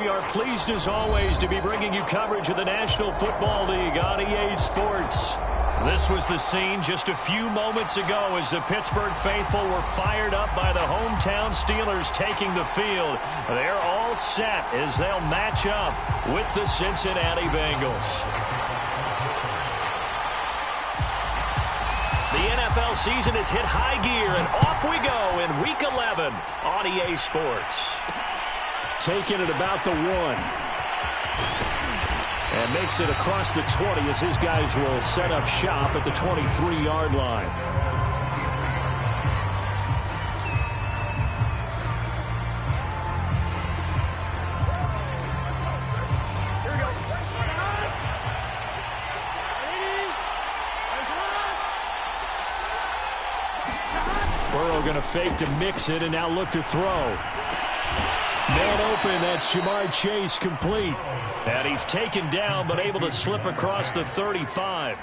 We are pleased as always to be bringing you coverage of the National Football League on EA Sports. This was the scene just a few moments ago as the Pittsburgh faithful were fired up by the hometown Steelers taking the field. They're all set as they'll match up with the Cincinnati Bengals. The NFL season has hit high gear, and off we go in Week 11 on EA Sports. Taking it about the 1. And makes it across the 20 as his guys will set up shop at the 23-yard line. Going to fake to mix it and now look to throw. Man open, that's Jamar Chase complete. And he's taken down but able to slip across the 35.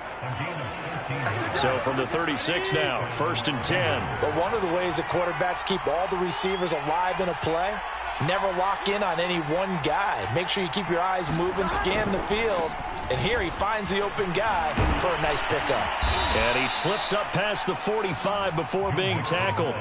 So from the 36 now, 1st and 10. But one of the ways that quarterbacks keep all the receivers alive in a play, never lock in on any one guy. Make sure you keep your eyes moving, scan the field. And here he finds the open guy for a nice pickup. And he slips up past the 45 before being tackled.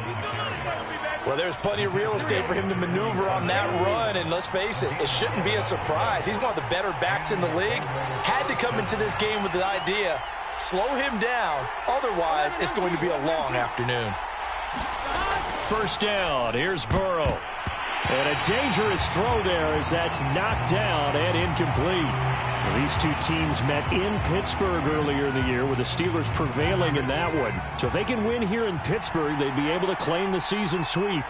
Well, there's plenty of real estate for him to maneuver on that run. And let's face it, it shouldn't be a surprise. He's one of the better backs in the league. Had to come into this game with the idea, slow him down. Otherwise, it's going to be a long afternoon. 1st down. Here's Burrow. And a dangerous throw there as that's knocked down and incomplete. Well, these two teams met in Pittsburgh earlier in the year with the Steelers prevailing in that one. So if they can win here in Pittsburgh, they'd be able to claim the season sweep.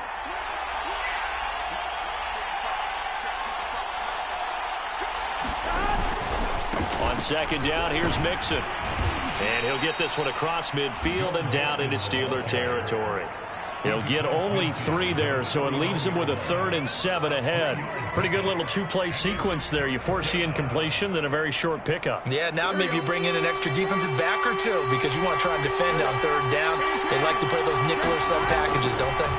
On 2nd down, here's Mixon. And he'll get this one across midfield and down into Steeler territory. He'll get only 3 there, so it leaves him with a 3rd and 7 ahead. Pretty good little 2-play sequence there. You force the incompletion, then a very short pickup. Yeah, now maybe you bring in an extra defensive back or two because you want to try and defend on 3rd down. They like to play those nickel or sub packages, don't they?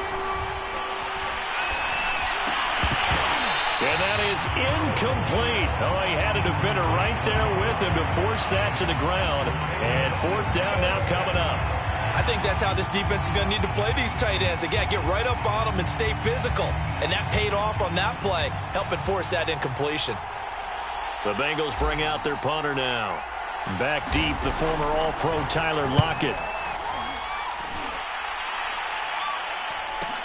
And that is incomplete. Oh, he had a defender right there with him to force that to the ground. And 4th down now coming up. I think that's how this defense is going to need to play these tight ends. Again, get right up on them and stay physical. And that paid off on that play, helping force that incompletion. The Bengals bring out their punter now. Back deep, the former All-Pro Tyler Lockett.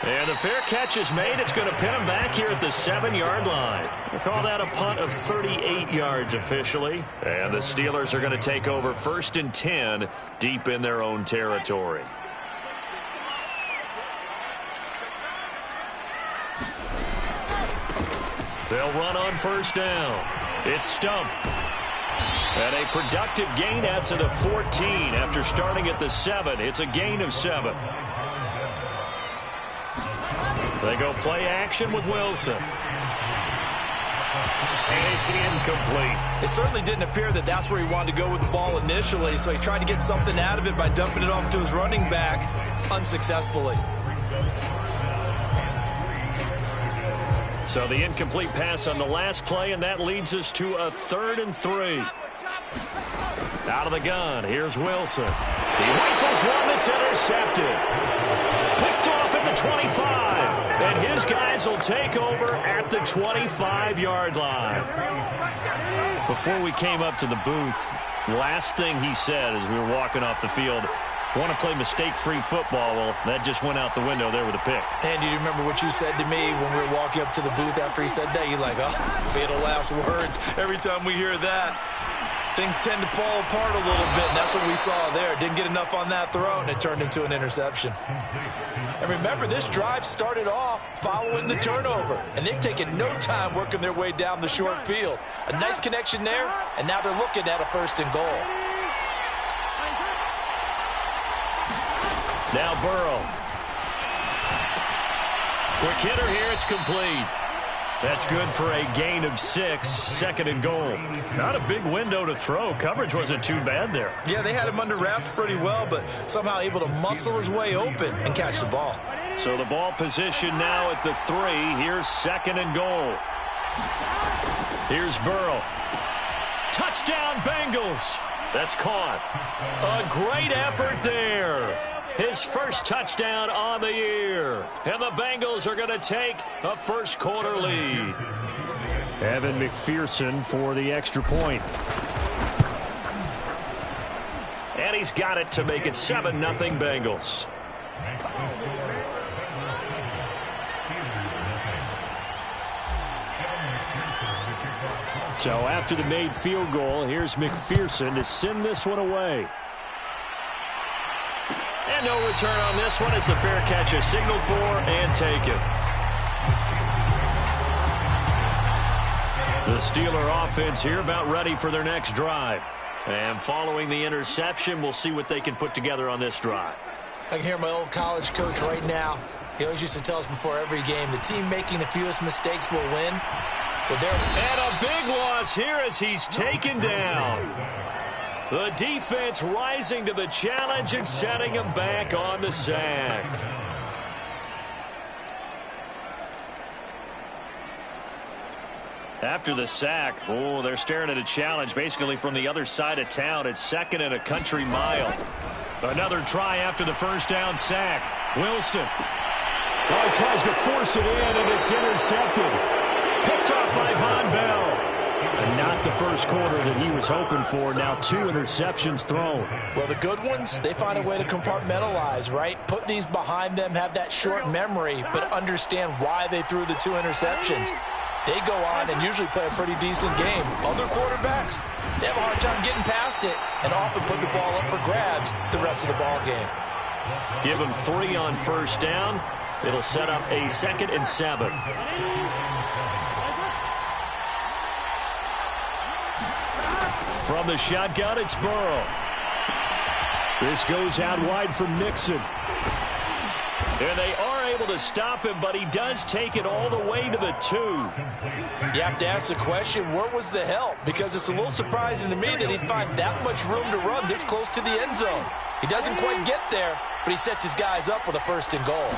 And the fair catch is made. It's going to pin him back here at the 7-yard line. We'll call that a punt of 38 yards officially. And the Steelers are going to take over 1st and 10 deep in their own territory. They'll run on 1st down. It's Stump. And a productive gain out to the 14 after starting at the 7. It's a gain of 7. They go play action with Wilson. And it's incomplete. It certainly didn't appear that that's where he wanted to go with the ball initially, so he tried to get something out of it by dumping it off to his running back unsuccessfully. So the incomplete pass on the last play, and that leads us to a 3rd and 3. Out of the gun, here's Wilson. He rifles one that's intercepted. Picked off at the 25. And his guys will take over at the 25-yard line. Before we came up to the booth, last thing he said as we were walking off the field, want to play mistake-free football. Well, that just went out the window there with a pick. And do you remember what you said to me when we were walking up to the booth after he said that? You're like, oh, fatal last words. Every time we hear that, things tend to fall apart a little bit, and that's what we saw there. Didn't get enough on that throw, and it turned into an interception. And remember, this drive started off following the turnover, and they've taken no time working their way down the short field. A nice connection there, and now they're looking at a 1st and goal. Now Burrow. Quick hitter here, it's complete. That's good for a gain of 6, 2nd and goal. Not a big window to throw. Coverage wasn't too bad there. Yeah, they had him under wraps pretty well, but somehow able to muscle his way open and catch the ball. So the ball position now at the 3. Here's 2nd and goal. Here's Burrow. Touchdown, Bengals. That's caught. A great effort there. His first touchdown on the year. And the Bengals are going to take a first-quarter lead. Evan McPherson for the extra point. And he's got it to make it 7-0 Bengals. So after the made field goal, here's McPherson to send this one away. And no return on this one as the fair catch is signaled for and taken. The Steeler offense here about ready for their next drive. And following the interception, we'll see what they can put together on this drive. I can hear my old college coach right now. He always used to tell us before every game, the team making the fewest mistakes will win. And a big loss here as he's taken down. The defense rising to the challenge and setting him back on the sack. After the sack, they're staring at a challenge basically from the other side of town. It's 2nd and a country mile. Another try after the first down sack. Wilson. Well, he tries to force it in, and it's intercepted. Picked up by Von Bell. And not the first quarter that he was hoping for. Now 2 interceptions thrown. Well, the good ones, they find a way to compartmentalize, right? Put these behind them, have that short memory, but understand why they threw the 2 interceptions. They go on and usually play a pretty decent game. Other quarterbacks, they have a hard time getting past it and often put the ball up for grabs the rest of the ball game. Give them 3 on first down. It'll set up a 2nd and 7. From the shotgun, it's Burrow. This goes out wide for Mixon. And they are able to stop him, but he does take it all the way to the 2. You have to ask the question, where was the help? Because it's a little surprising to me that he'd find that much room to run this close to the end zone. He doesn't quite get there, but he sets his guys up with a 1st and goal.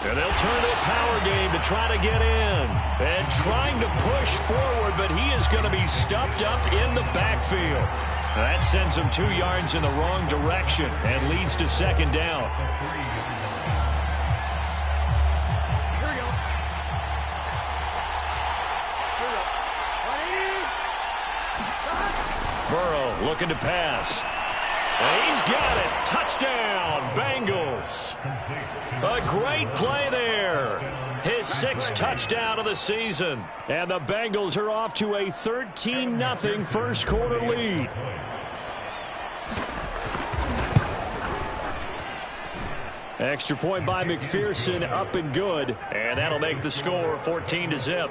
And they'll turn to a power game to try to get in. And trying to push forward, but he is going to be stuffed up in the backfield. That sends him 2 yards in the wrong direction and leads to 2nd down. Burrow looking to pass. And he's got it. Touchdown, Bengals. A great play there. His 6th touchdown of the season. And the Bengals are off to a 13-0 first quarter lead. Extra point by McPherson, up and good. And that'll make the score 14-0.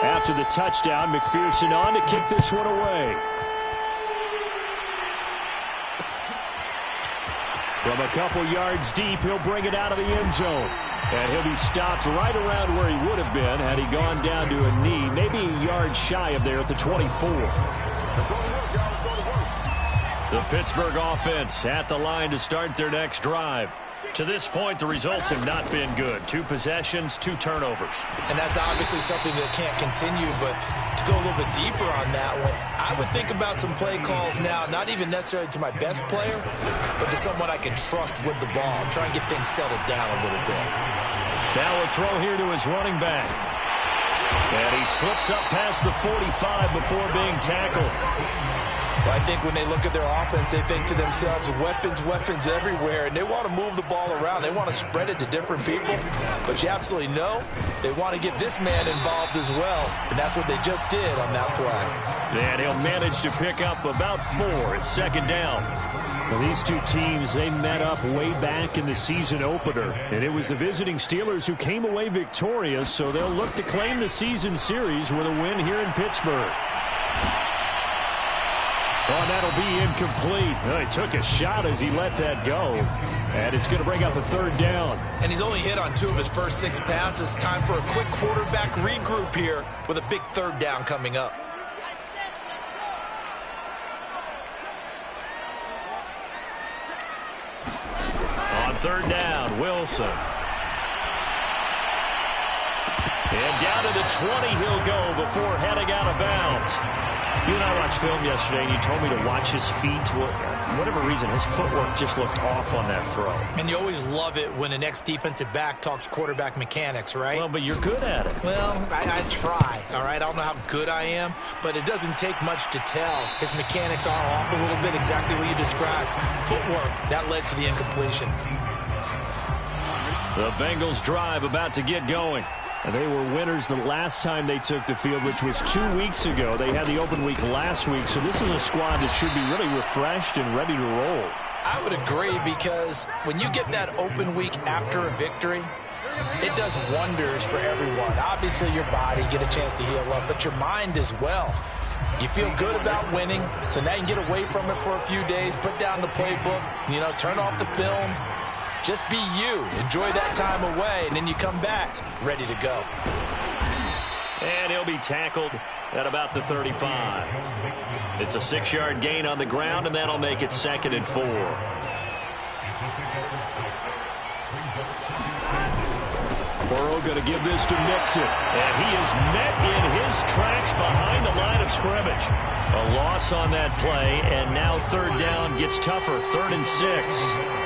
After the touchdown, McPherson on to kick this one away. From a couple yards deep, he'll bring it out of the end zone. And he'll be stopped right around where he would have been had he gone down to a knee, maybe a yard shy of there at the 24. The Pittsburgh offense at the line to start their next drive. To this point, the results have not been good. 2 possessions, 2 turnovers. And that's obviously something that can't continue, but to go a little bit deeper on that one, I would think about some play calls now, not even necessarily to my best player, but to someone I can trust with the ball. Try and get things settled down a little bit. Now a throw here to his running back. And he slips up past the 45 before being tackled. Well, I think when they look at their offense, they think to themselves, weapons everywhere, and they want to move the ball around. They want to spread it to different people, but you absolutely know they want to get this man involved as well, and that's what they just did on that play. And he'll manage to pick up about 4. It's 2nd down. Well, these 2 teams, they met up way back in the season opener, and it was the visiting Steelers who came away victorious, so they'll look to claim the season series with a win here in Pittsburgh. Oh, and that'll be incomplete. He took a shot as he let that go. And it's going to bring up a 3rd down. And he's only hit on 2 of his first 6 passes. Time for a quick quarterback regroup here with a big 3rd down coming up. third down, Wilson. And down to the 20 he'll go before heading out of bounds. You and I watched film yesterday, and you told me to watch his feet. For whatever reason, his footwork just looked off on that throw. And you always love it when an ex-defensive back talks quarterback mechanics, right? Well, but you're good at it. Well, I try, all right? I don't know how good I am, but it doesn't take much to tell. His mechanics are off a little bit, exactly what you described. Footwork, that led to the incompletion. The Bengals drive about to get going. And they were winners the last time they took the field, which was 2 weeks ago. They had the open week last week, so this is a squad that should be really refreshed and ready to roll. I would agree, because when you get that open week after a victory, it does wonders for everyone. Obviously, your body, get a chance to heal up, but your mind as well. You feel good about winning, so now you can get away from it for a few days, put down the playbook, turn off the film. Just be you. Enjoy that time away, and then you come back ready to go. And he'll be tackled at about the 35. It's a 6-yard gain on the ground, and that'll make it 2nd and 4. Burrow going to give this to Mixon. And he is met in his tracks behind the line of scrimmage. A loss on that play, and now third down gets tougher. 3rd and 6.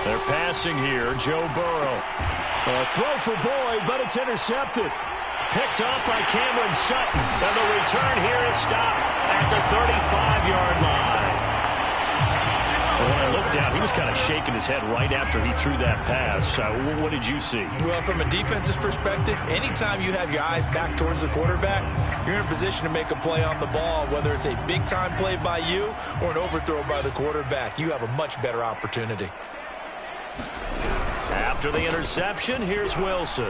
They're passing here. Joe Burrow. A throw for Boyd, but it's intercepted. Picked up by Cameron Sutton. And the return here is stopped at the 35-yard line. When I looked down, he was kind of shaking his head right after he threw that pass. What did you see? Well, from a defense's perspective, anytime you have your eyes back towards the quarterback, you're in a position to make a play on the ball, whether it's a big-time play by you or an overthrow by the quarterback. You have a much better opportunity. After the interception, here's Wilson.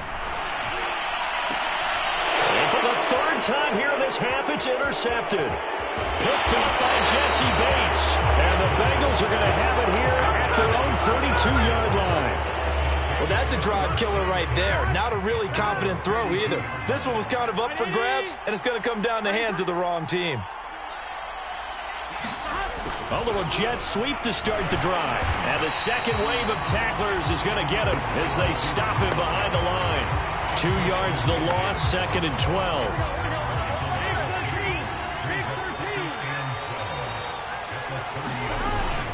And for the 3rd time here in this half, it's intercepted. Picked up by Jesse Bates. And the Bengals are going to have it here at their own 32-yard line. Well, that's a drive killer right there. Not a really confident throw either. This one was kind of up for grabs, and it's going to come down the hands of the wrong team. A little jet sweep to start the drive. And the second wave of tacklers is going to get him as they stop him behind the line. 2 yards the loss, 2nd and 12.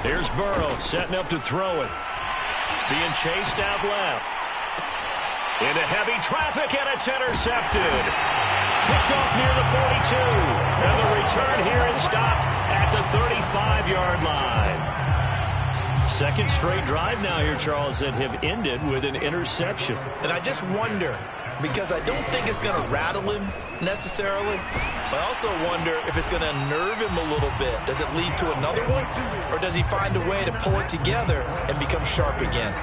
Here's Burrow setting up to throw it. Being chased out left. Into heavy traffic, and it's intercepted. Picked off near the 42. And the return here is stopped at the 35-yard line. 2nd straight drive now here, Charles, that have ended with an interception. And I just wonder, because I don't think it's going to rattle him necessarily, but I also wonder if it's going to unnerve him a little bit. Does it lead to another one? Or does he find a way to pull it together and become sharp again?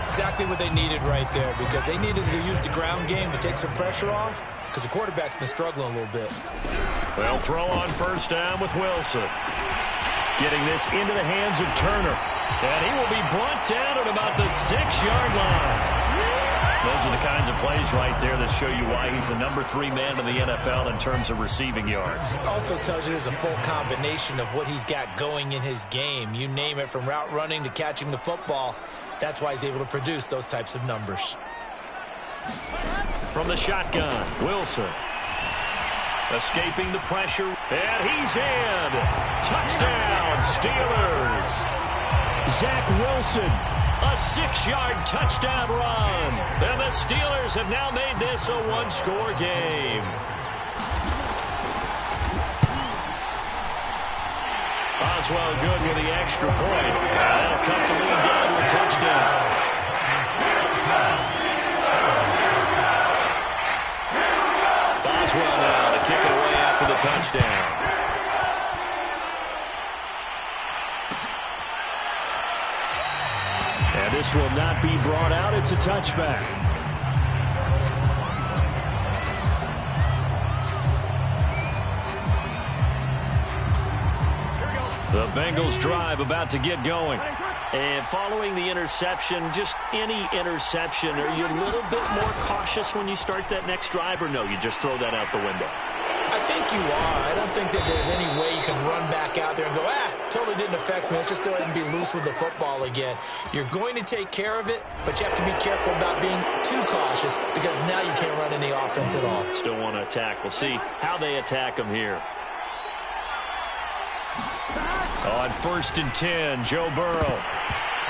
Exactly what they needed right there, because they needed to use the ground game to take some pressure off, because the quarterback's been struggling a little bit. Well, throw on 1st down with Wilson. Getting this into the hands of Turner. And he will be brought down at about the 6-yard line. Those are the kinds of plays right there that show you why he's the number 3 man in the NFL in terms of receiving yards. Also tells you there's a full combination of what he's got going in his game. You name it, from route running to catching the football. That's why he's able to produce those types of numbers. From the shotgun, Wilson. Escaping the pressure, and he's in. Touchdown, Steelers. Zach Wilson. A 6-yard touchdown run. And the Steelers have now made this a 1-score game. Oswald good with the extra point. That'll cut the lead down to a touchdown. Oswald now to kick it away after the touchdown. And this will not be brought out. It's a touchback. The Bengals drive about to get going. And following the interception, just any interception, are you a little bit more cautious when you start that next drive, or no, you just throw that out the window? I think you are. I don't think that there's any way you can run back out there and go, totally didn't affect me. Let's just go ahead and be loose with the football again. You're going to take care of it, but you have to be careful about being too cautious because now you can't run any offense at all. Still want to attack. We'll see how they attack them here. On 1st and 10, Joe Burrow.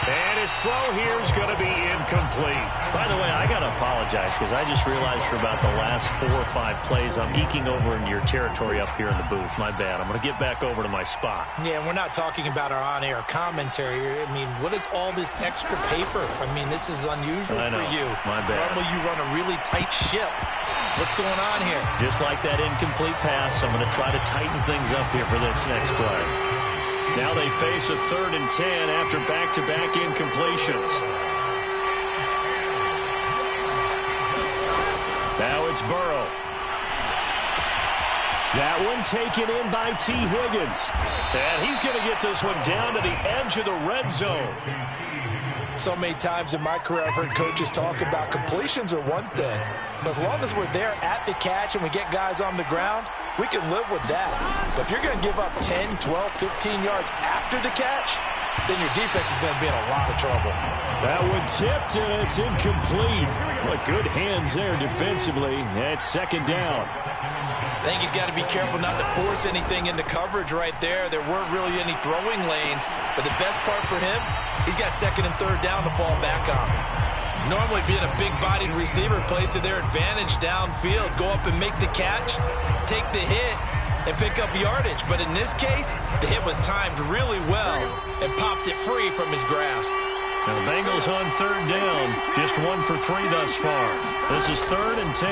And his throw here is going to be incomplete. By the way, I got to apologize because I just realized for about the last 4 or 5 plays, I'm eking over into your territory up here in the booth. My bad. I'm going to get back over to my spot. Yeah, we're not talking about our on-air commentary. I mean, what is all this extra paper? I mean, this is unusual for you. My bad. Normally you run a really tight ship. What's going on here? Just like that incomplete pass, I'm going to try to tighten things up here for this next play. Now they face a 3rd and 10 after back-to-back incompletions. Now it's Burrow. That one taken in by T. Higgins. And he's going to get this one down to the edge of the red zone. So many times in my career I've heard coaches talk about completions are one thing. But as long as we're there at the catch and we get guys on the ground, we can live with that. But if you're going to give up 10, 12, 15 yards after the catch, then your defense is going to be in a lot of trouble. That one tipped, and it's incomplete. What good hands there defensively. It's 2nd down. I think he's got to be careful not to force anything into coverage right there. There weren't really any throwing lanes. But the best part for him, he's got 2nd and 3rd down to fall back on. Normally being a big-bodied receiver plays to their advantage downfield. Go up and make the catch, take the hit, and pick up yardage. But in this case, the hit was timed really well and popped it free from his grasp. Now the Bengals on 3rd down. Just 1 for 3 thus far. This is 3rd and 10.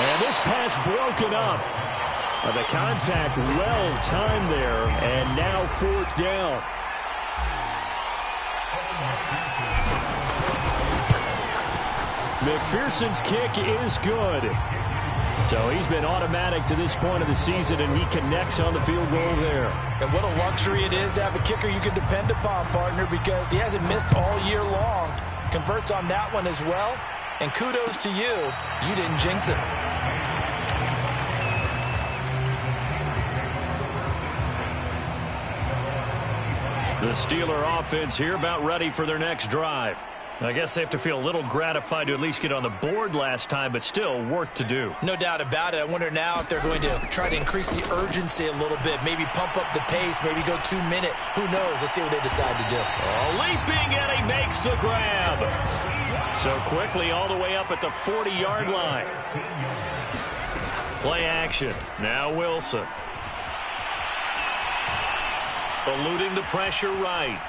And this pass broken up. The contact well timed there, and now 4th down. McPherson's kick is good. So he's been automatic to this point of the season, and he connects on the field goal there. And what a luxury it is to have a kicker you can depend upon, partner, because he hasn't missed all year long. Converts on that one as well. And kudos to you. You didn't jinx it. The Steeler offense here about ready for their next drive. I guess they have to feel a little gratified to at least get on the board last time, but still work to do. No doubt about it. I wonder now if they're going to try to increase the urgency a little bit, maybe pump up the pace, maybe go 2-minute. Who knows? Let's see what they decide to do. Leaping, and he makes the grab. So quickly all the way up at the 40-yard line. Play action. Now Wilson. Eluding the pressure right.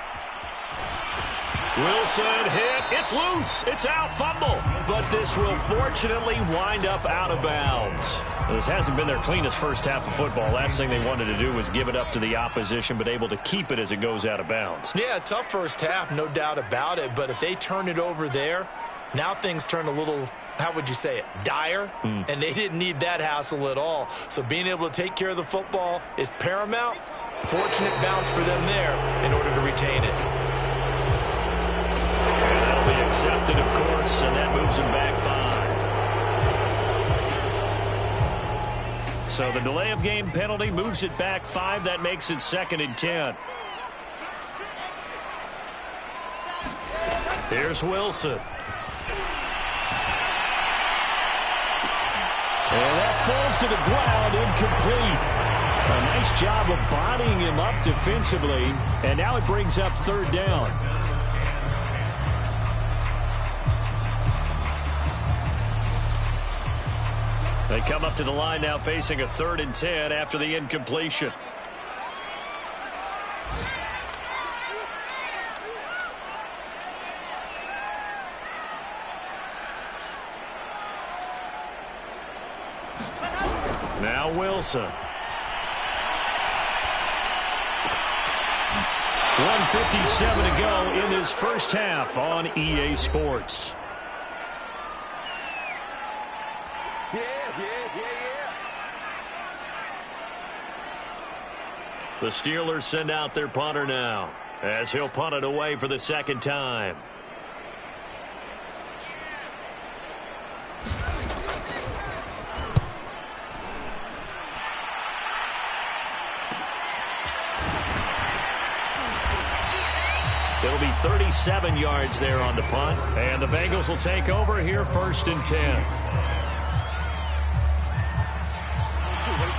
Wilson hit. It's loose. It's out. Fumble. But this will fortunately wind up out of bounds. This hasn't been their cleanest first half of football. Last thing they wanted to do was give it up to the opposition, but able to keep it as it goes out of bounds. Yeah, tough first half, no doubt about it. But if they turn it over there, now things turn a little, how would you say it, dire? And they didn't need that hassle at all. So being able to take care of the football is paramount. Fortunate bounce for them there in order to retain it. That'll be accepted, of course, and that moves him back 5. So the delay of game penalty moves it back 5. That makes it 2nd and 10. Here's Wilson. And that falls to the ground, incomplete. A nice job of bodying him up defensively, and now it brings up 3rd down. They come up to the line now facing a 3rd and 10 after the incompletion. Now Wilson. 1:57 to go in this first half on EA Sports. The Steelers send out their punter now, as he'll punt it away for the 2nd time. It'll be 37 yards there on the punt. And the Bengals will take over here 1st and 10.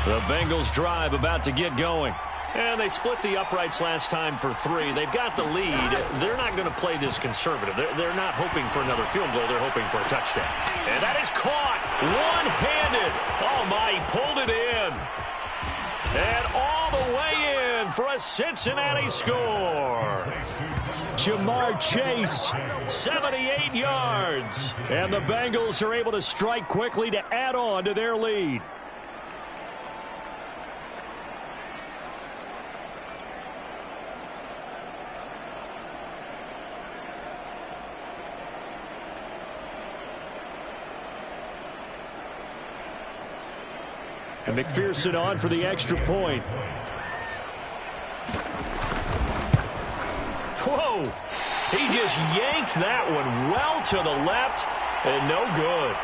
The Bengals drive about to get going. And they split the uprights last time for 3. They've got the lead. They're not going to play this conservative. They're not hoping for another field goal. They're hoping for a touchdown. And that is caught one-handed. Oh, my, he pulled it in. And all the way in for a Cincinnati score. Jamar Chase, 78 yards. And the Bengals are able to strike quickly to add on to their lead. And McPherson on for the extra point. Whoa! He just yanked that one well to the left and no good.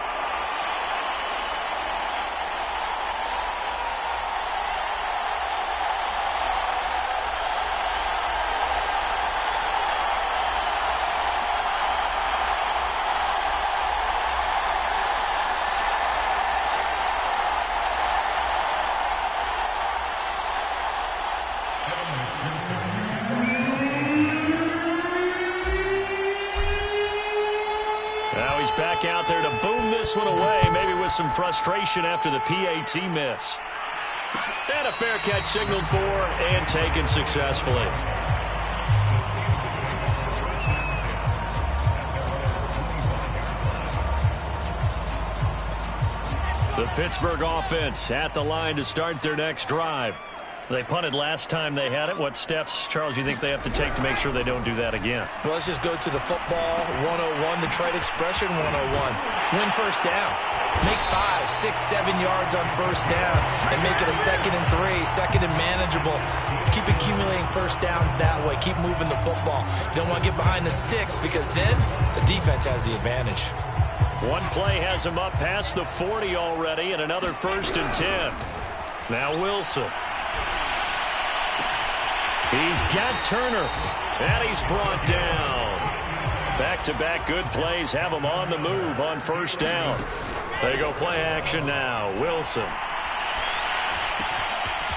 Back out there to boom this one away, maybe with some frustration after the PAT miss. And a fair catch signaled for and taken successfully. The Pittsburgh offense at the line to start their next drive. They punted last time they had it. What steps, Charles, you think they have to take to make sure they don't do that again? Well, let's just go to the football 101, the trade expression 101. Win first down. Make 5, 6, 7 yards on first down and make it a 2nd and 3, 2nd and manageable. Keep accumulating first downs that way. Keep moving the football. You don't want to get behind the sticks because then the defense has the advantage. One play has him up past the 40 already and another 1st and 10. Now Wilson. He's got Turner, and he's brought down. Back-to-back good plays have him on the move on first down. They go play action now. Wilson.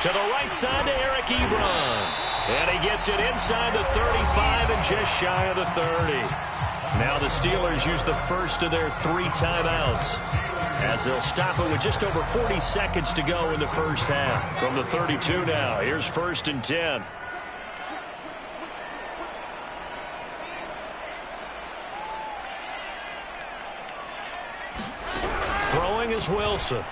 To the right side to Eric Ebron. And he gets it inside the 35 and just shy of the 30. Now the Steelers use the first of their 3 timeouts as they'll stop it with just over 40 seconds to go in the first half. From the 32 now, here's 1st and 10. Throwing is Wilson.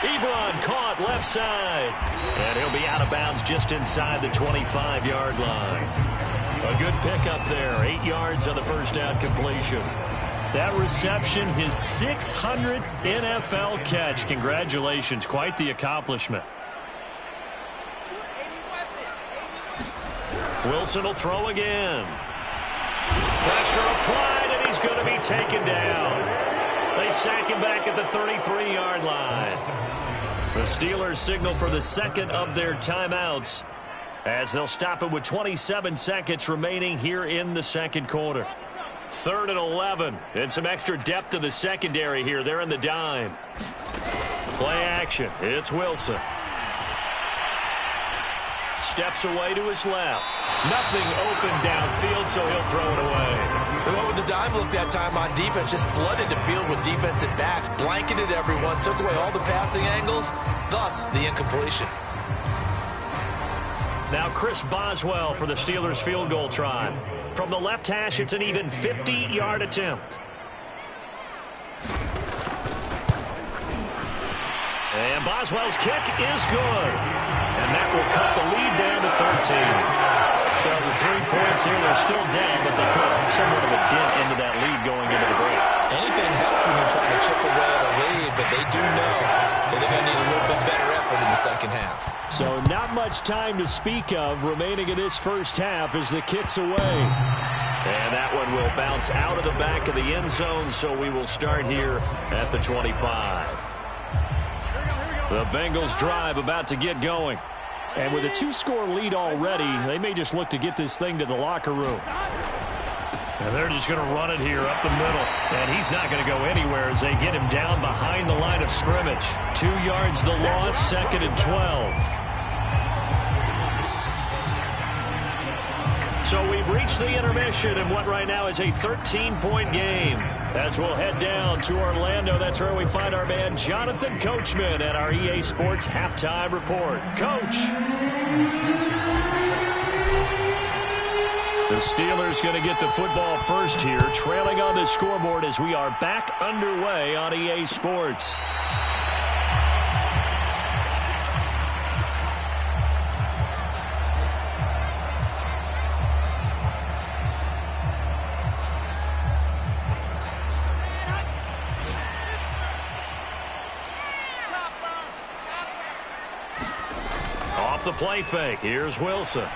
Ebron caught left side. And he'll be out of bounds just inside the 25-yard line. A good pickup there. 8 yards on the first down completion. That reception, his 600th NFL catch. Congratulations. Quite the accomplishment. Wilson will throw again. Pressure applied, and he's going to be taken down. They sack him back at the 33-yard line. The Steelers signal for the second of their timeouts as they'll stop it with 27 seconds remaining here in the second quarter. 3rd and 11, and some extra depth to the secondary here. They're in the dime. Play action. It's Wilson. Steps away to his left. Nothing open downfield, so he'll throw it away. And what would the dime look that time on defense? Just flooded the field with defensive backs, blanketed everyone, took away all the passing angles, thus the incompletion. Now Chris Boswell for the Steelers field goal try. From the left hash, it's an even 50-yard attempt. And Boswell's kick is good. And that will cut the lead down to 13. So the 3 points here, they're still down, but they put somewhat of a dent into that lead going into the break. Anything helps when you're trying to chip away at a lead, but they do know that they're going to need a little bit better effort in the second half. So not much time to speak of remaining in this first half as the kick's away. And that one will bounce out of the back of the end zone, so we will start here at the 25. The Bengals drive about to get going. And with a 2-score lead already, they may just look to get this thing to the locker room. And they're just going to run it here up the middle. And he's not going to go anywhere as they get him down behind the line of scrimmage. 2 yards the loss, 2nd and 12. So we've reached the intermission in what right now is a 13-point game. As we'll head down to Orlando, that's where we find our man Jonathan Coachman at our EA Sports Halftime Report. Coach. The Steelers going to get the football first here, trailing on the scoreboard as we are back underway on EA Sports. Off the play fake, here's Wilson.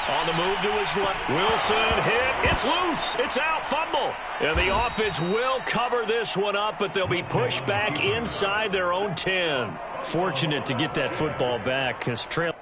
On the move to his left. Wilson hit. It's loose. It's out. Fumble. And the offense will cover this one up, but they'll be pushed back inside their own 10. Fortunate to get that football back because trail.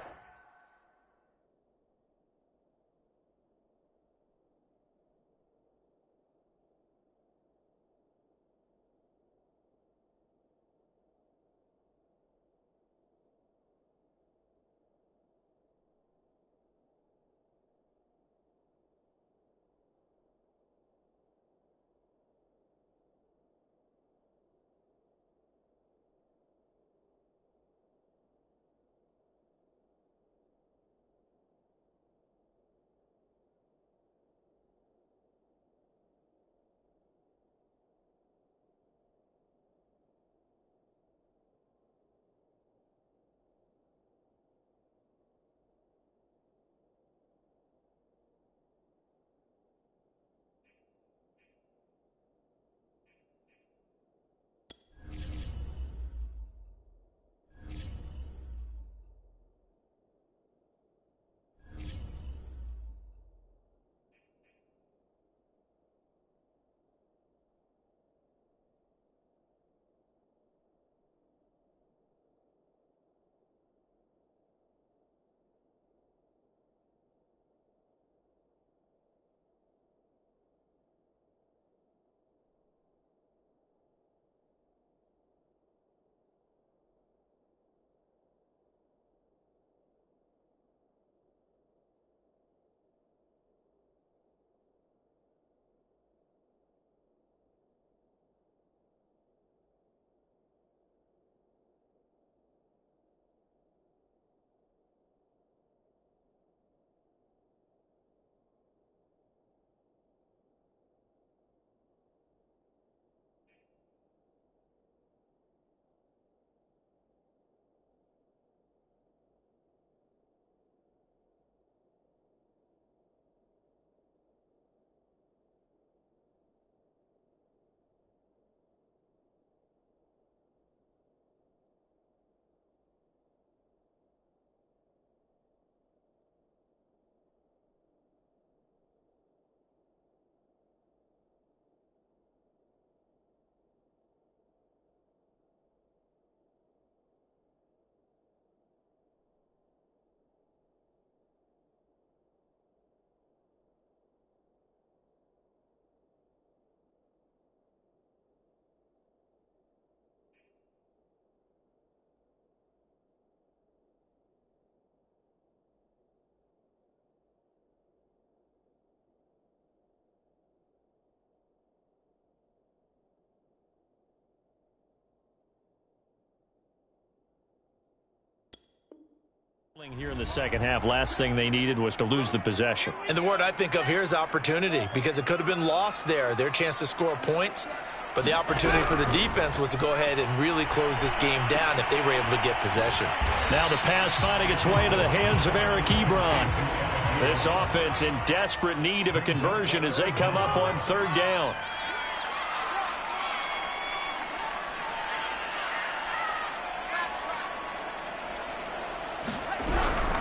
Here in the second half, last thing they needed was to lose the possession. And the word I think of here is opportunity, because it could have been lost there, their chance to score points. But the opportunity for the defense was to go ahead and really close this game down if they were able to get possession. Now the pass finding its way into the hands of Eric Ebron. This offense in desperate need of a conversion as they come up on 3rd down.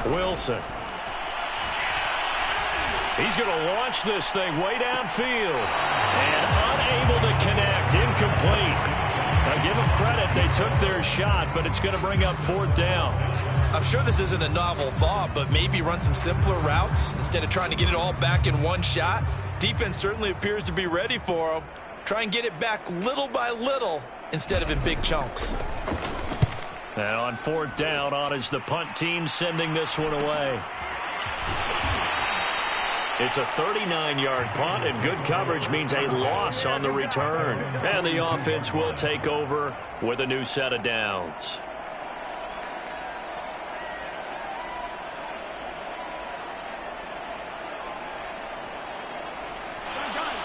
Wilson. He's going to launch this thing way downfield. And unable to connect. Incomplete. Now give them credit. They took their shot, but it's going to bring up 4th down. I'm sure this isn't a novel thought, but maybe run some simpler routes instead of trying to get it all back in one shot. Defense certainly appears to be ready for them. Try and get it back little by little instead of in big chunks. And on 4th down, on is the punt team sending this one away. It's a 39-yard punt, and good coverage means a loss on the return. And the offense will take over with a new set of downs.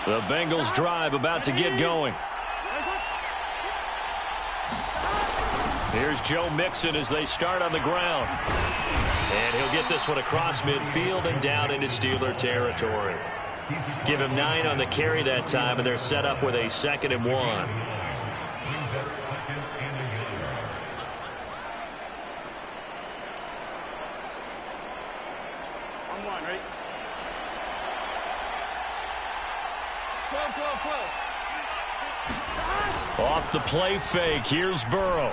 The Bengals drive about to get going. Here's Joe Mixon as they start on the ground. And he'll get this one across midfield and down into Steeler territory. Give him 9 on the carry that time, and they're set up with a 2nd and 1. Off the play fake, here's Burrow.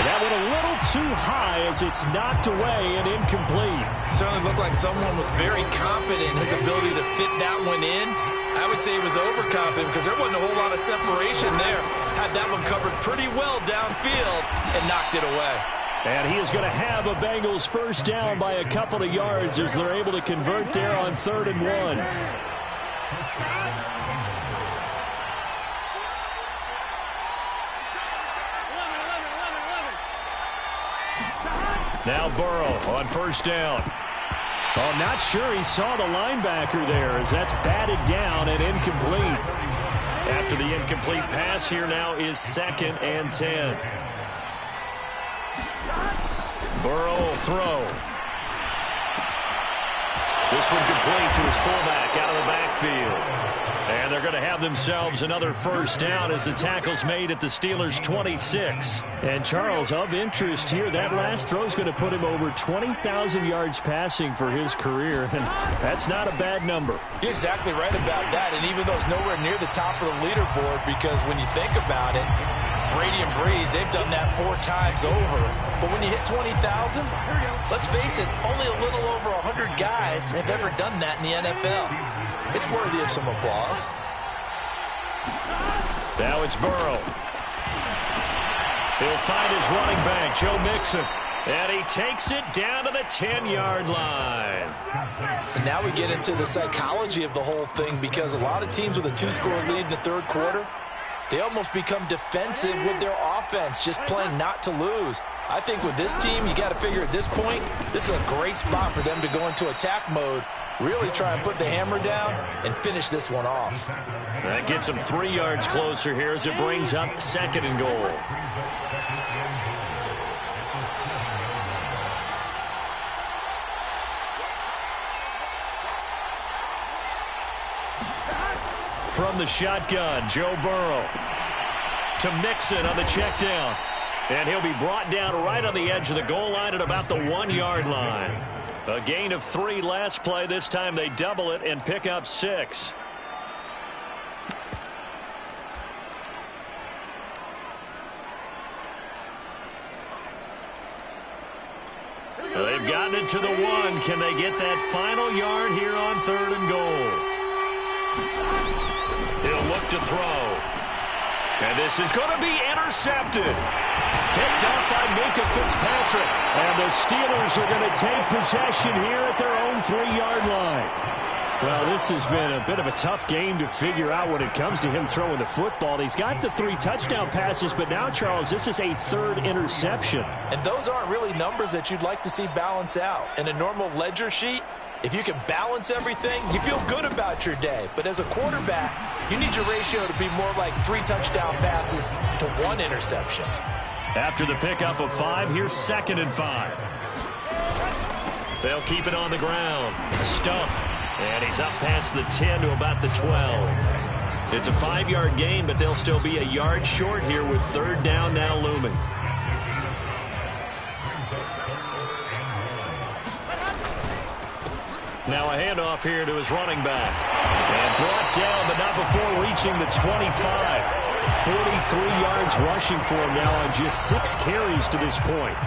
That went a little too high as it's knocked away and incomplete. Certainly looked like someone was very confident in his ability to fit that one in. I would say he was overconfident because there wasn't a whole lot of separation there. Had that one covered pretty well downfield and knocked it away. And he is going to have a Bengals 1st down by a couple of yards as they're able to convert there on 3rd and 1. Now Burrow on 1st down. Oh, not sure he saw the linebacker there as that's batted down and incomplete. After the incomplete pass, here now is 2nd and 10. Burrow will throw. This one complete to his fullback out of the backfield. And they're going to have themselves another 1st down as the tackle's made at the Steelers' 26. And Charles, of interest here, that last throw is going to put him over 20,000 yards passing for his career, and that's not a bad number. You're exactly right about that, and even though it's nowhere near the top of the leaderboard, because when you think about it, Brady and Breeze, they've done that 4 times over. But when you hit 20,000, let's face it, only a little over 100 guys have ever done that in the NFL. It's worthy of some applause. Now it's Burrow. He'll find his running back, Joe Mixon. And he takes it down to the 10-yard line. And now we get into the psychology of the whole thing, because a lot of teams with a 2-score lead in the 3rd quarter, they almost become defensive with their offense, just playing not to lose. I think with this team, you got to figure at this point, this is a great spot for them to go into attack mode, really try and put the hammer down and finish this one off. That gets them 3 yards closer here as it brings up 2nd and goal. From the shotgun, Joe Burrow to Mixon on the check down. And he'll be brought down right on the edge of the goal line at about the 1-yard line. A gain of 3 last play. This time they double it and pick up 6. They've gotten it to the 1. Can they get that final yard here on 3rd and goal? He'll look to throw. And this is going to be intercepted. Picked up by Minka Fitzpatrick. And the Steelers are going to take possession here at their own 3-yard line. Well, this has been a bit of a tough game to figure out when it comes to him throwing the football. He's got the 3 touchdown passes, but now, Charles, this is a 3rd interception. And those aren't really numbers that you'd like to see balance out. In a normal ledger sheet, if you can balance everything, you feel good about your day. But as a quarterback, you need your ratio to be more like 3 touchdown passes to 1 interception. After the pickup of 5, here's 2nd and 5. They'll keep it on the ground. Stump. And he's up past the 10 to about the 12. It's a 5-yard gain, but they'll still be a yard short here with 3rd down now looming. Now a handoff here to his running back. And brought down, but not before reaching the 25. 43 yards rushing for him now on just 6 carries to this point.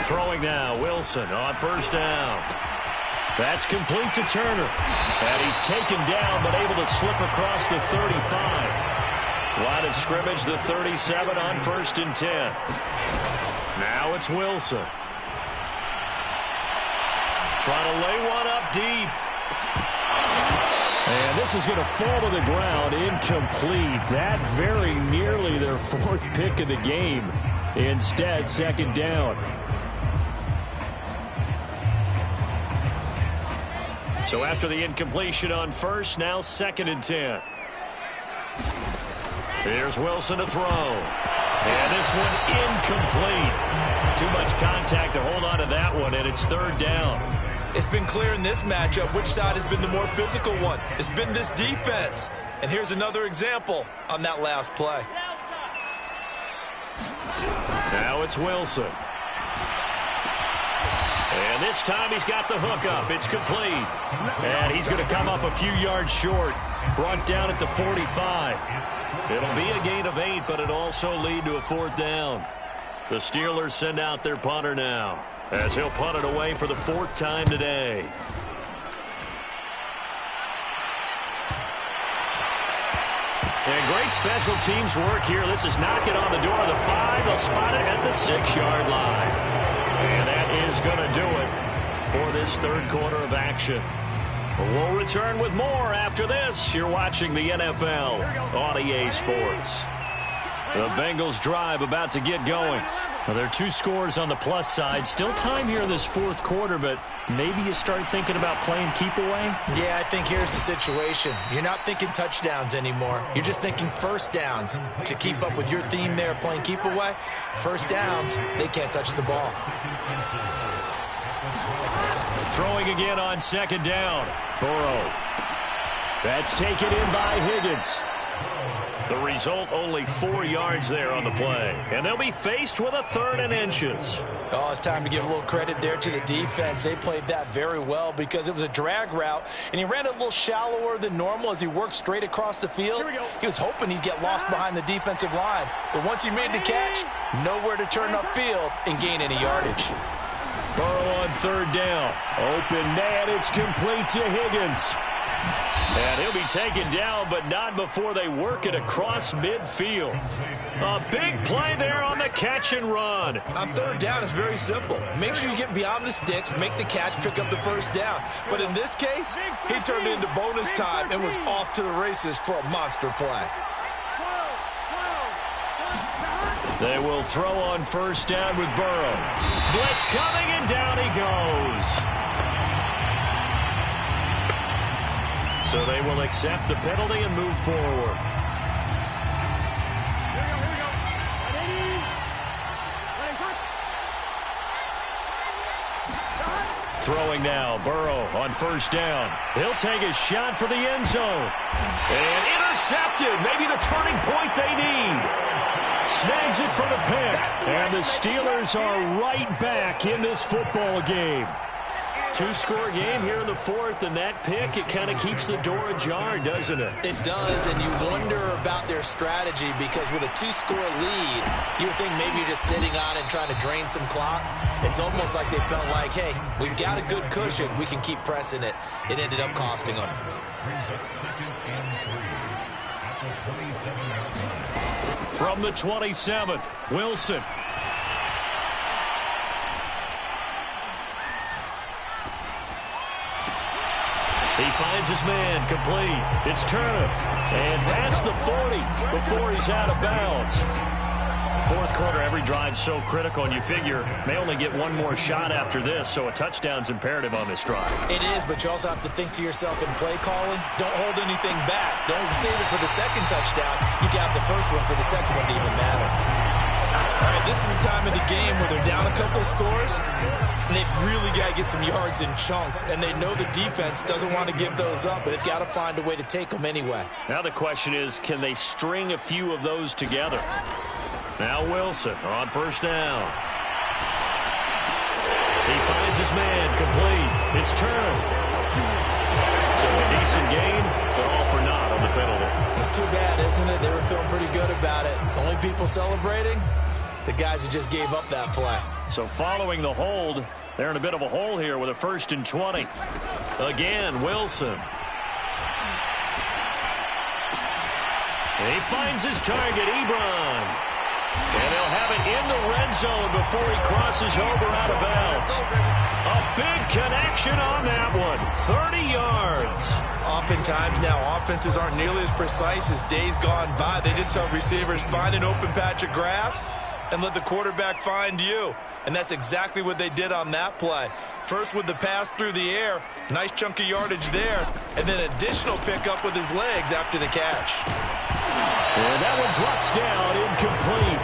Throwing now, Wilson on first down. That's complete to Turner. And he's taken down but able to slip across the 35. Line of scrimmage, the 37 on 1st and 10. Now it's Wilson. Trying to lay one up deep. And this is going to fall to the ground, incomplete. That very nearly their 4th pick of the game. Instead, 2nd down. So after the incompletion on 1st, now 2nd and 10. Here's Wilson to throw. And this one incomplete. Too much contact to hold on to that one, and it's 3rd down. It's been clear in this matchup which side has been the more physical one. It's been this defense. And here's another example on that last play. Now it's Wilson. And this time he's got the hook up. It's complete. And he's going to come up a few yards short. Brought down at the 45. It'll be a gain of 8, but it'll also lead to a 4th down. The Steelers send out their punter now, as he'll punt it away for the 4th time today. And great special teams work here. This is knocking on the door of the 5. They'll spot it at the 6-yard line. And that is going to do it for this 3rd quarter of action. We'll return with more after this. You're watching the NFL on EA Sports. The Bengals drive about to get going. Well, there are 2 scores on the plus side. Still time here in this 4th quarter, but maybe you start thinking about playing keep away? Yeah, I think here's the situation. You're not thinking touchdowns anymore. You're just thinking 1st downs. To keep up with your theme there, playing keep away, 1st downs, they can't touch the ball. Throwing again on 2nd down. Burrow. That's taken in by Higgins. The result, only 4 yards there on the play. And they'll be faced with a 3rd and inches. Oh, it's time to give a little credit there to the defense. They played that very well because it was a drag route, and he ran a little shallower than normal as he worked straight across the field. He was hoping he'd get lost behind the defensive line. But once he made the catch, nowhere to turn upfield and gain any yardage. Burrow on 3rd down. Open man, it's complete to Higgins. And he'll be taken down, but not before they work it across midfield. A big play there on the catch and run. On 3rd down, it's very simple. Make sure you get beyond the sticks, make the catch, pick up the 1st down. But in this case, he turned it into bonus time and was off to the races for a monster play. They will throw on 1st down with Burrow. Blitz coming, and down he goes. So they will accept the penalty and move forward. Throwing now, Burrow on 1st down. He'll take a shot for the end zone. And intercepted, maybe the turning point they need. Snags it for the pick. And the Steelers are right back in this football game. 2-score game here in the 4th, and that pick, it kind of keeps the door ajar, doesn't it? It does, and you wonder about their strategy because with a 2-score lead, you would think maybe you're just sitting on and trying to drain some clock. It's almost like they felt like, hey, we've got a good cushion. We can keep pressing it. It ended up costing them. From the 27, Wilson. He finds his man, complete. It's Turner. And past the 40 before he's out of bounds. 4th quarter, every drive so critical, and you figure may only get one more shot after this, so a touchdown's imperative on this drive. It is, but you also have to think to yourself in play calling, don't hold anything back. Don't save it for the 2nd touchdown. You got the 1st one for the 2nd one to even matter. All right, this is the time of the game where they're down a couple of scores, and they've really got to get some yards in chunks, and they know the defense doesn't want to give those up, but they've got to find a way to take them anyway. Now the question is, can they string a few of those together? Now Wilson on 1st down. he finds his man, complete. It's turned. So a decent gain, but all for naught on the penalty. It's too bad, isn't it? They were feeling pretty good about it. Only people celebrating, the guys who just gave up that play. So following the hold, they're in a bit of a hole here with a 1st and 20. Again, Wilson. He finds his target, Ebron. And they'll have it in the red zone before he crosses over out of bounds. A big connection on that one. 30 yards. Oftentimes now, offenses aren't nearly as precise as days gone by. They just tell receivers, find an open patch of grass and let the quarterback find you. And that's exactly what they did on that play. First with the pass through the air, nice chunk of yardage there, and then additional pickup with his legs after the catch. And that one drops down, incomplete.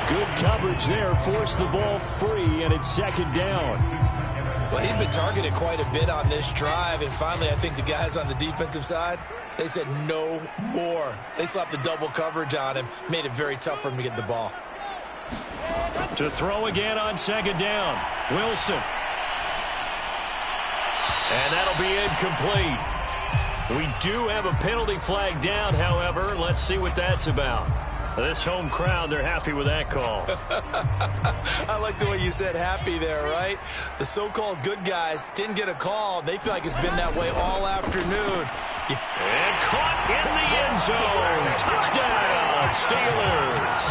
Good coverage there, forced the ball free, and it's 2nd down. Well, he'd been targeted quite a bit on this drive, and finally I think the guys on the defensive side, they said no more. They slapped the double coverage on him, made it very tough for him to get the ball. To throw again on 2nd down, Wilson. And that'll be incomplete. We do have a penalty flag down, however. Let's see what that's about. This home crowd, they're happy with that call. I like the way you said happy there, right? The so-called good guys didn't get a call. They feel like it's been that way all afternoon. And caught in the end zone. Touchdown, Steelers.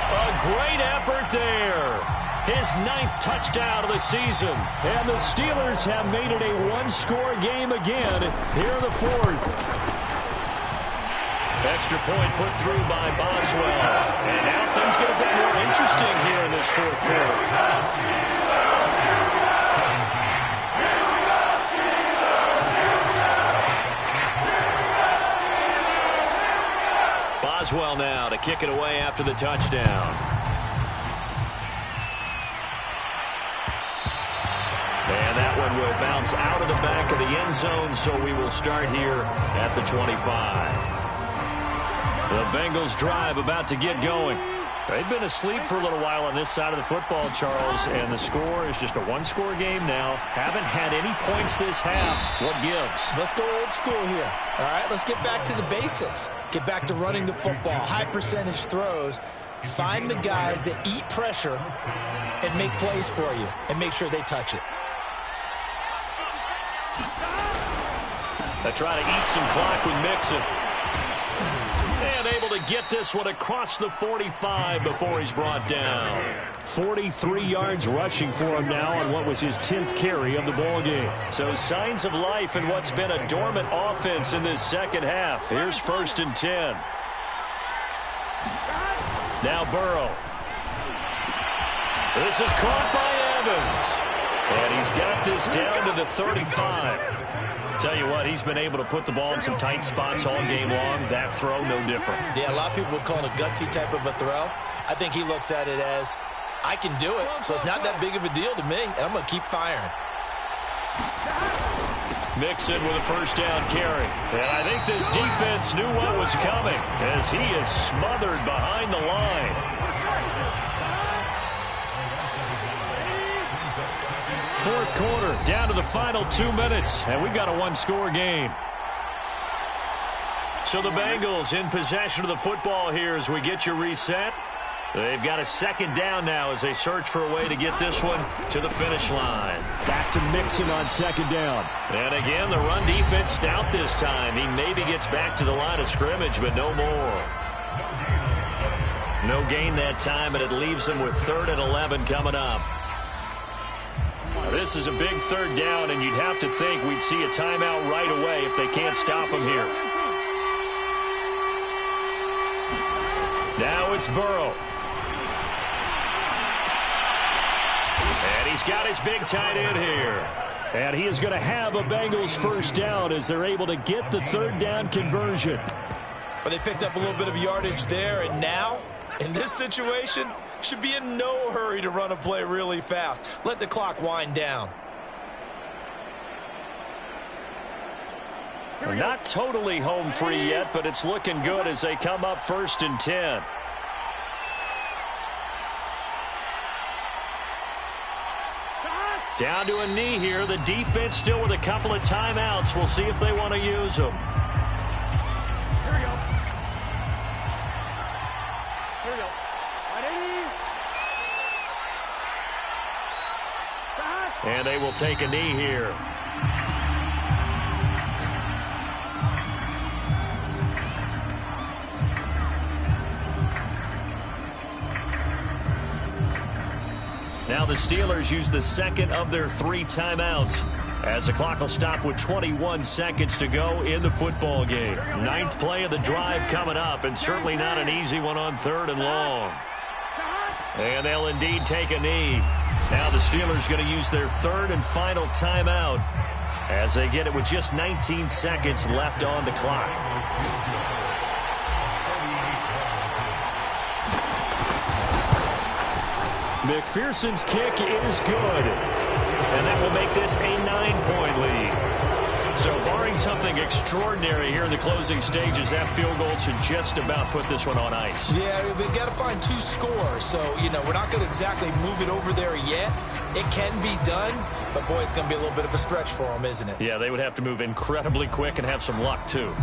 A great effort there. His 9th touchdown of the season. And the Steelers have made it a one-score game again here in the 4th. Extra point put through by Boswell. And now things get a bit more interesting here in this 4th quarter. Boswell now to kick it away after the touchdown. And that one will bounce out of the back of the end zone, so we will start here at the 25. The Bengals drive about to get going. They've been asleep for a little while on this side of the football, Charles, and the score is just a one-score game now. Haven't had any points this half. What gives? Let's go old school here. All right, let's get back to the basics. Get back to running the football, high percentage throws. Find the guys that eat pressure and make plays for you and make sure they touch it. They try to eat some clock with Mixon. And able to get this one across the 45 before he's brought down. 43 yards rushing for him now on what was his 10th carry of the ball game. So signs of life in what's been a dormant offense in this second half. Here's 1st and 10. Now Burrow. This is caught by Evans. And he's got this down to the 35. Tell you what, he's been able to put the ball in some tight spots all game long. That throw, no different. Yeah, a lot of people would call it a gutsy type of a throw. I think he looks at it as, I can do it, so it's not that big of a deal to me, and I'm going to keep firing. Mixon with a 1st down carry. And I think this defense knew what was coming as he is smothered behind the line. Fourth quarter, down to the final 2 minutes, and we've got a one-score game. So the Bengals in possession of the football here as we get you reset. They've got a 2nd down now as they search for a way to get this one to the finish line. Back to Mixon on 2nd down. And again, the run defense stout this time. He maybe gets back to the line of scrimmage, but no more. No gain that time, and it leaves them with 3rd and 11 coming up. This is a big 3rd down, and you'd have to think we'd see a timeout right away if they can't stop him here. Now it's Burrow. And he's got his big tight end here. And he is going to have a Bengals 1st down as they're able to get the 3rd down conversion. But they picked up a little bit of yardage there, and now, in this situation, should be in no hurry to run a play really fast. Let the clock wind down. Not totally home free yet, but it's looking good as they come up 1st and 10. Down to a knee here. The defense still with a couple of timeouts. We'll see if they want to use them. Here we go. Here we go. And they will take a knee here. Now the Steelers use the second of their 3 timeouts as the clock will stop with 21 seconds to go in the football game. 9th play of the drive coming up, and certainly not an easy one on 3rd and long. And they'll indeed take a knee. Now the Steelers going to use their 3rd and final timeout as they get it with just 19 seconds left on the clock. McPherson's kick is good. And that will make this a 9-point lead. So barring something extraordinary here in the closing stages, that field goal should just about put this one on ice. Yeah, we've got to find 2 scores. So, we're not going to exactly move it over there yet. It can be done, but, boy, it's going to be a little bit of a stretch for them, isn't it? Yeah, they would have to move incredibly quick and have some luck, too.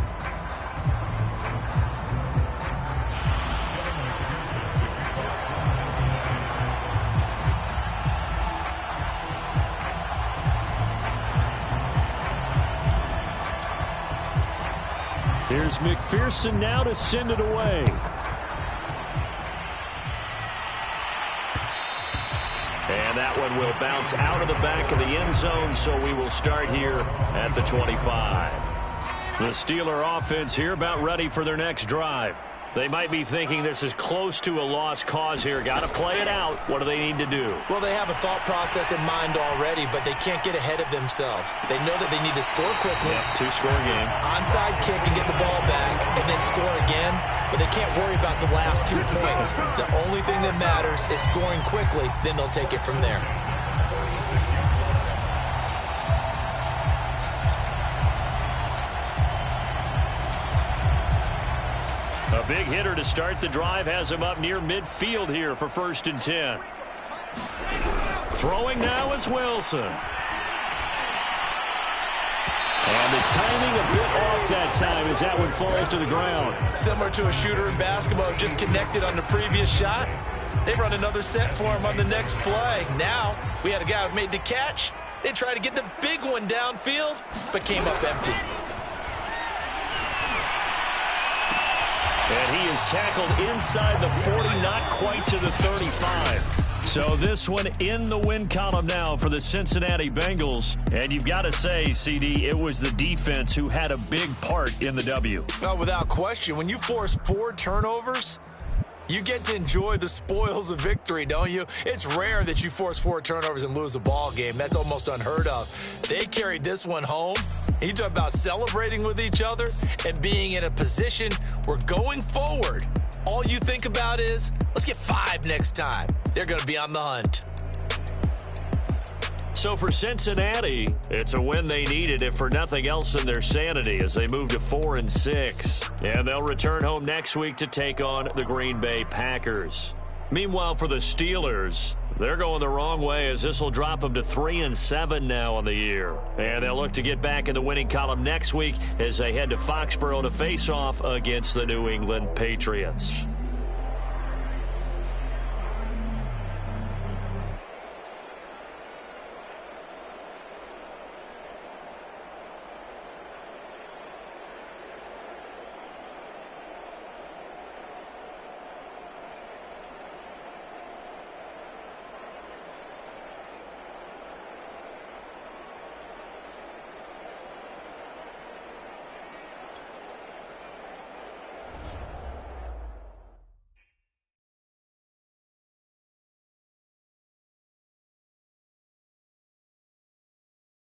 Here's McPherson now to send it away. And that one will bounce out of the back of the end zone, so we will start here at the 25. The Steeler offense here about ready for their next drive. They might be thinking this is close to a lost cause here. Got to play it out. What do they need to do? Well, they have a thought process in mind already, but they can't get ahead of themselves. They know that they need to score quickly. Yeah, 2-score game. Onside kick and get the ball back and then score again, but they can't worry about the last 2 points. The only thing that matters is scoring quickly, then they'll take it from there. A big hitter to start the drive has him up near midfield here for 1st and 10. Throwing now is Wilson. And the timing a bit off that time as that one falls to the ground. Similar to a shooter in basketball, just connected on the previous shot. They run another set for him on the next play. Now, we had a guy who made the catch. They tried to get the big one downfield, but came up empty. And he is tackled inside the 40, not quite to the 35. So this one in the win column now for the Cincinnati Bengals. And you've got to say, CD, it was the defense who had a big part in the W. Oh, without question. When you force 4 turnovers, you get to enjoy the spoils of victory, don't you? It's rare that you force 4 turnovers and lose a ball game. That's almost unheard of. They carried this one home. You talk about celebrating with each other and being in a position where going forward, all you think about is, let's get 5 next time. They're going to be on the hunt. So for Cincinnati, it's a win they needed, if for nothing else in their sanity, as they move to 4-6. And they'll return home next week to take on the Green Bay Packers. Meanwhile, for the Steelers, they're going the wrong way, as this will drop them to 3-7 now on the year. And they'll look to get back in the winning column next week as they head to Foxborough to face off against the New England Patriots.